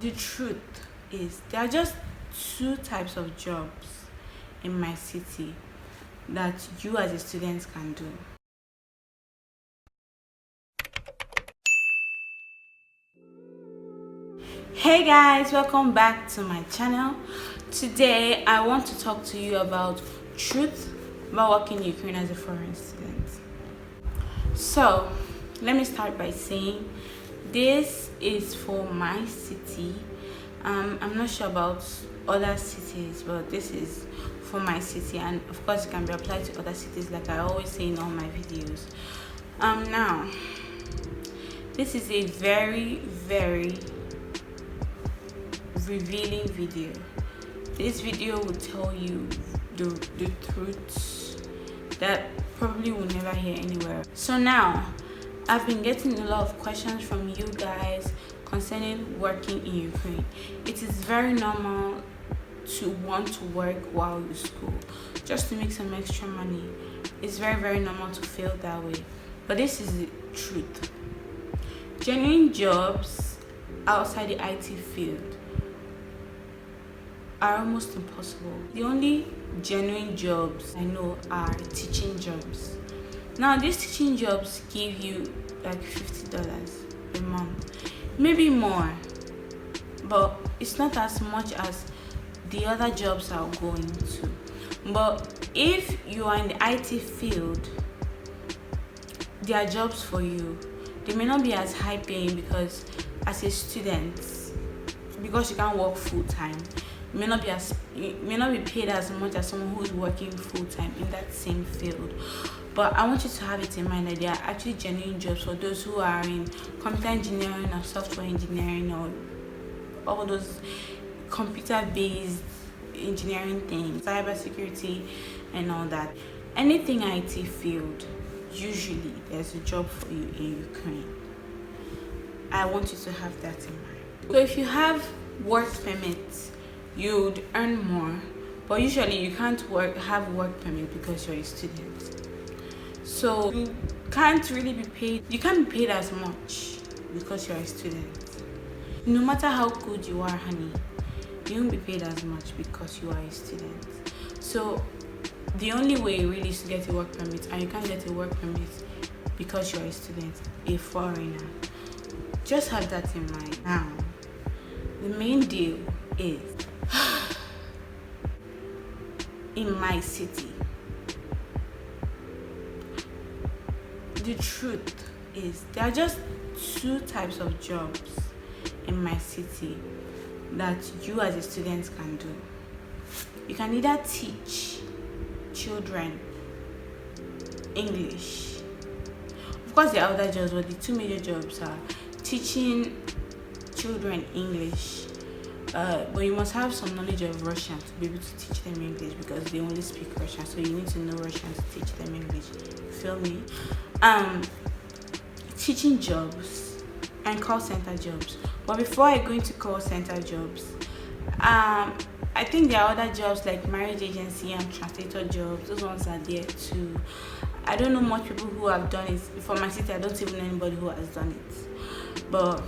The truth is, there are just two types of jobs in my city that you as a student can do. Hey guys, welcome back to my channel. Today I want to talk to you about truth about working in Ukraine as a foreign student. So let me start by saying this is for my city. I'm not sure about other cities, but this is for my city, and of course it can be applied to other cities like I always say in all my videos. Now this is a very revealing video. This video will tell you the truths that probably will never hear anywhere. So now I've been getting a lot of questions from you guys concerning working in Ukraine. It is very normal to want to work while you school just to make some extra money. It's very normal to feel that way, but this is the truth. Genuine jobs outside the IT field are almost impossible. The only genuine jobs I know are teaching jobs. Now these teaching jobs give you like $50 a month, maybe more, but it's not as much as the other jobs are going to. But if you are in the IT field, there are jobs for you. They may not be as high paying because as a student, because you can't work full time, you may not be paid as much as someone who's working full time in that same field. But I want you to have it in mind that there are actually genuine jobs for those who are in computer engineering or software engineering or all those computer-based engineering things, cybersecurity and all that. Anything IT field, usually there's a job for you in Ukraine. I want you to have that in mind. So if you have work permits, you'd earn more, but usually you can't have work permit because you're a student. So you can't really be paid. You can't be paid as much because you're a student. No matter how good you are, honey, you won't be paid as much because you are a student. So the only way really is to get a work permit, and you can't get a work permit because you're a student, a foreigner. Just have that in mind. Now, the main deal is in my city, the truth is there are just two types of jobs in my city that you as a student can do. You can either teach children English. Of course there are other jobs, but the two major jobs are teaching children English, but you must have some knowledge of Russian to be able to teach them English because they only speak Russian, so you need to know Russian to teach them English. Feel me? Teaching jobs and call center jobs. But before I go into call center jobs, I think there are other jobs like marriage agency and translator jobs. Those ones are there too. I don't know much people who have done it. For my city, I don't even know anybody who has done it. But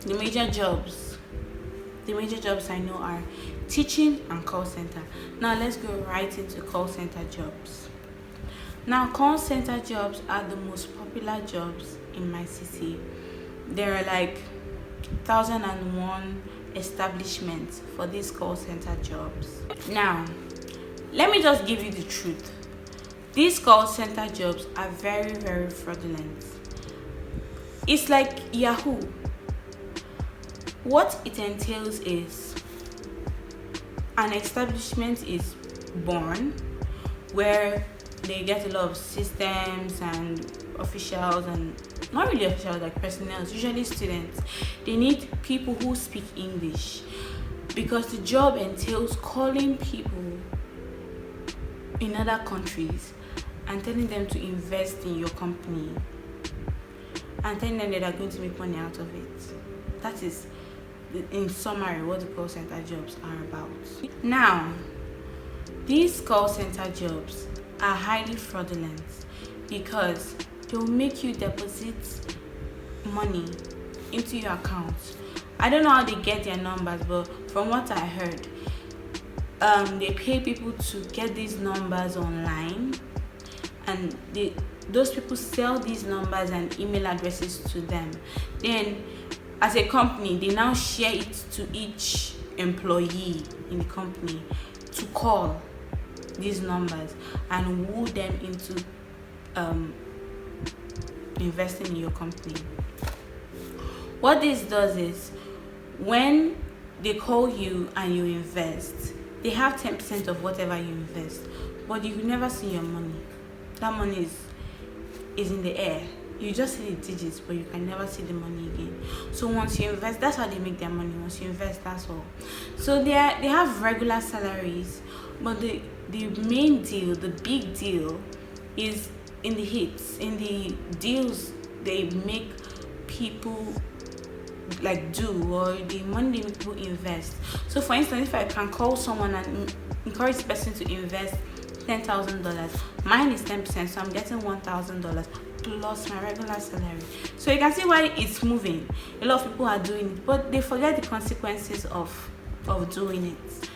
the major jobs I know are teaching and call center. Now let's go right into call center jobs. Now call center jobs are the most popular jobs in my city. There are like 1,001 establishments for these call center jobs. Now let me just give you the truth. These call center jobs are very fraudulent. It's like Yahoo. What it entails is an establishment is born where they get a lot of systems and officials, and not really officials, like personnel, usually students. They need people who speak English because the job entails calling people in other countries and telling them to invest in your company and telling them that they're going to make money out of it. That is, in summary, what the call center jobs are about. Now, these call center jobs are highly fraudulent because they will make you deposit money into your account I don't know how they get their numbers, but from what I heard, they pay people to get these numbers online, and those people sell these numbers and email addresses to them. Then as a company, they now share it to each employee in the company to call these numbers and woo them into investing in your company. What this does is, when they call you and you invest, they have 10% of whatever you invest, but you will never see your money. That money is in the air. You just see the digits, but you can never see the money again. So once you invest, that's how they make their money. Once you invest, that's all. So they have regular salaries, but the main deal, the big deal, is in the hits, in the deals they make people do, or the money they make people invest. So for instance, if I can call someone and encourage the person to invest $10,000, mine is 10%, so I'm getting $1,000 plus my regular salary. So you can see why it's moving. A lot of people are doing it, but they forget the consequences of doing it.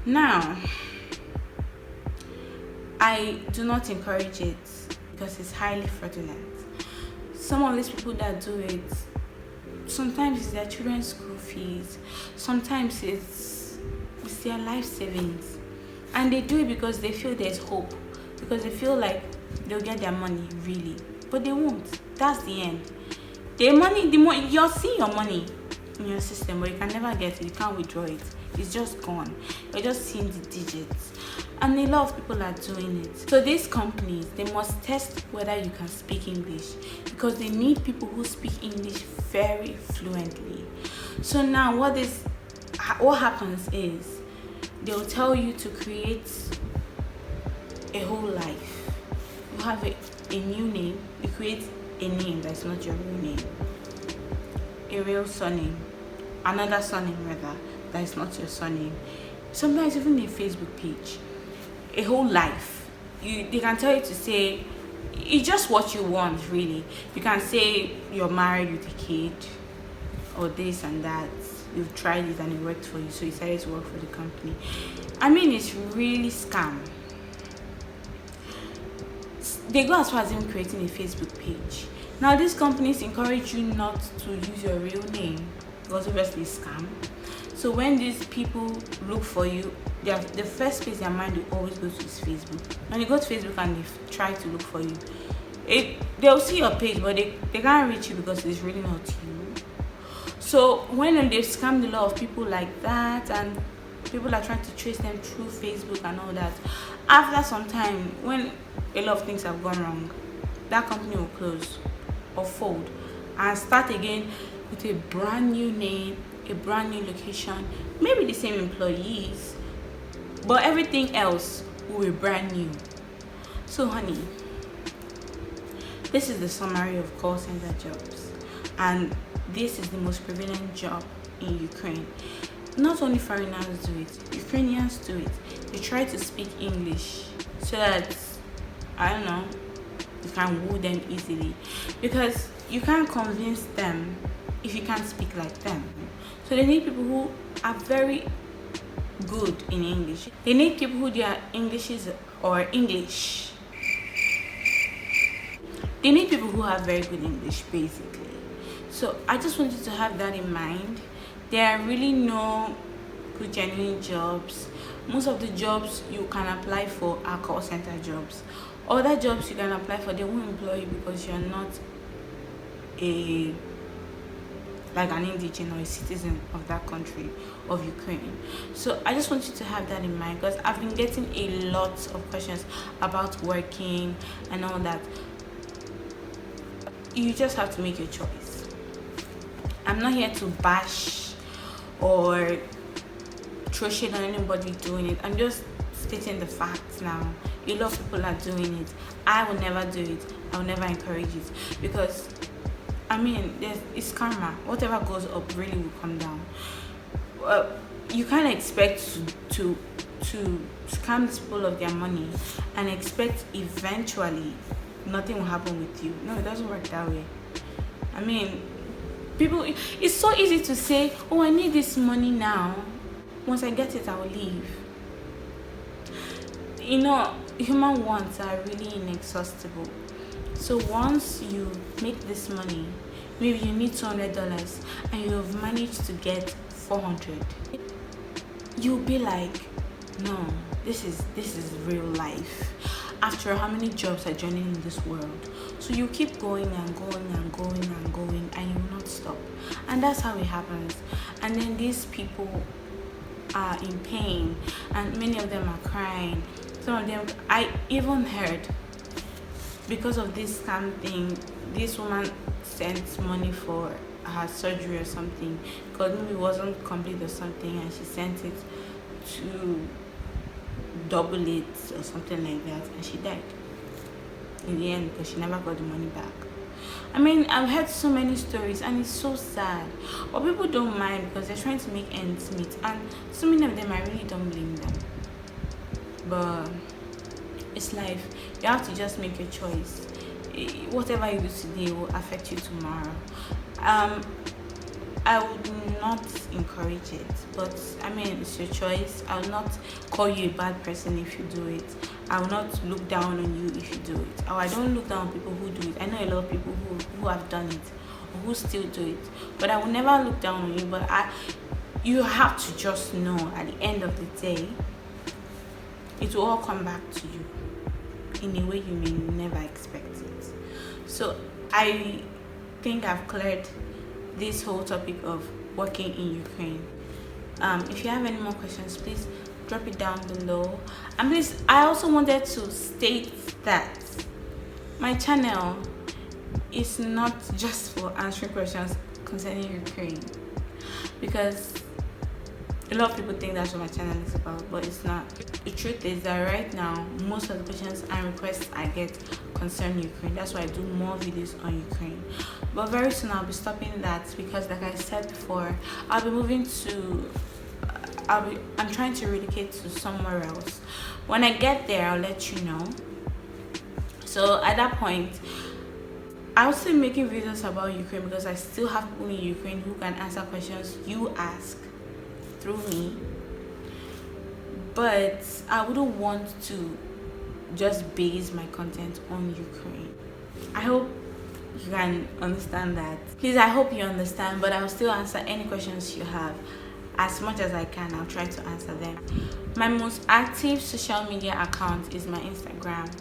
Now, I do not encourage it because it's highly fraudulent. Some of these people that do it, sometimes it's their children's school fees, sometimes it's their life savings, and they do it because they feel there's hope, because they feel like they'll get their money, really, but they won't. That's the end. You'll see your money in your system, but you can never get it. You can't withdraw it. It's just gone. You're just seeing the digits, and a lot of people are doing it. So these companies, they must test whether you can speak English, because they need people who speak English very fluently. So now what happens is, they'll tell you to create a whole life. You have a new name. You create a name that's not your real name, a real surname, another surname rather, that is not your surname. Sometimes even a Facebook page, a whole life. They can tell you to say, it's just what you want, really. You can say you're married with a kid, or this and that. You've tried it and it worked for you, so you decided to work for the company. I mean, it's really scam. They go as far as even creating a Facebook page. Now, these companies encourage you not to use your real name, because obviously it's scam. So when these people look for you, the first place their mind will always go to is Facebook. When you go to Facebook and they try to look for you, they'll see your page, but they can't reach you because it's really not you. So when they've scammed a lot of people like that, and people are trying to trace them through Facebook and all that, after some time, when a lot of things have gone wrong, that company will close or fold and start again with a brand new name, a brand new location, maybe the same employees, but everything else will be brand new. So honey, this is the summary of call center jobs, and this is the most prevalent job in Ukraine. Not only foreigners do it, Ukrainians do it. They try to speak English so that, I don't know, you can woo them easily, because you can't convince them if you can't speak like them. So they need people who are very good in English. They need people who their English is, or English. They need people who have very good English, basically. So I just want you to have that in mind. There are really no good genuine jobs. Most of the jobs you can apply for are call center jobs. Other jobs you can apply for, they won't employ you because you're not an indigent or a citizen of that country, of Ukraine. So I just want you to have that in mind, because I've been getting a lot of questions about working and all that. You just have to make your choice. I'm not here to bash or throw shade on anybody doing it. I'm just stating the facts now. A lot of people are doing it. I will never do it. I will never encourage it, because I mean, it's karma. Whatever goes up really will come down. You can't expect to scam these people of their money and expect eventually nothing will happen with you. No, it doesn't work that way. I mean, People, it's so easy to say, oh, I need this money now. Once I get it, I'll leave. You know, human wants are really inexhaustible. So once you make this money, maybe you need $200 and you've managed to get 400, you'll be like, no, this is real life. After how many jobs are joining in this world? So you keep going and going and going and going, and you will not stop. And that's how it happens. And then these people are in pain, and many of them are crying. Some of them, I even heard, because of this scam thing, this woman sent money for her surgery or something, because maybe it wasn't complete or something, and she sent it to double it or something like that, and she died in the end because she never got the money back. I mean, I've heard so many stories, and it's so sad, but people don't mind because they're trying to make ends meet, and so many of them, I really don't blame them. But it's life. You have to just make your choice. Whatever you do today will affect you tomorrow. I would not encourage it, but I mean, it's your choice. I will not call you a bad person if you do it. I will not look down on you if you do it. Or I don't look down on people who do it. I know a lot of people who have done it or who still do it, but I will never look down on you. But you have to just know at the end of the day, it will all come back to you in a way you may never expect it. So I think I've cleared this whole topic of working in Ukraine. If you have any more questions, please drop it down below. And please, I also wanted to state that my channel is not just for answering questions concerning Ukraine, because a lot of people think that's what my channel is about, but it's not. The truth is that right now, most of the questions and requests I get concern Ukraine. That's why I do more videos on Ukraine. But very soon I'll be stopping that, because like I said before, I'll be moving to, I'm trying to relocate to somewhere else. When I get there, I'll let you know. So at that point, I'll still be making videos about Ukraine, because I still have people in Ukraine who can answer questions you ask through me. But I wouldn't want to just base my content on Ukraine. I hope you can understand that. Please, I hope you understand, but I'll still answer any questions you have. As much as I can, I'll try to answer them. My most active social media account is my Instagram.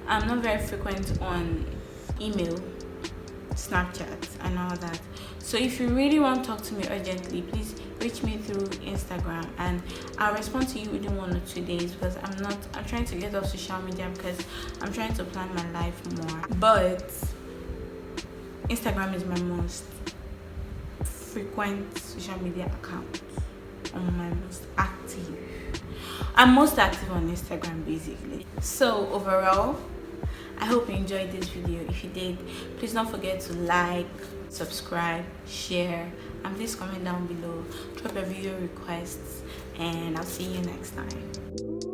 I'm not very frequent on email, Snapchat, and all that. So if you really want to talk to me urgently, please reach me through Instagram, and I'll respond to you within 1 or 2 days, because I'm trying to get off social media because I'm trying to plan my life more. But Instagram is my most frequent social media account, my most active. I'm most active on Instagram basically. So overall, I hope you enjoyed this video. If you did, please don't forget to like, subscribe, share, and please comment down below, drop your video requests, and I'll see you next time.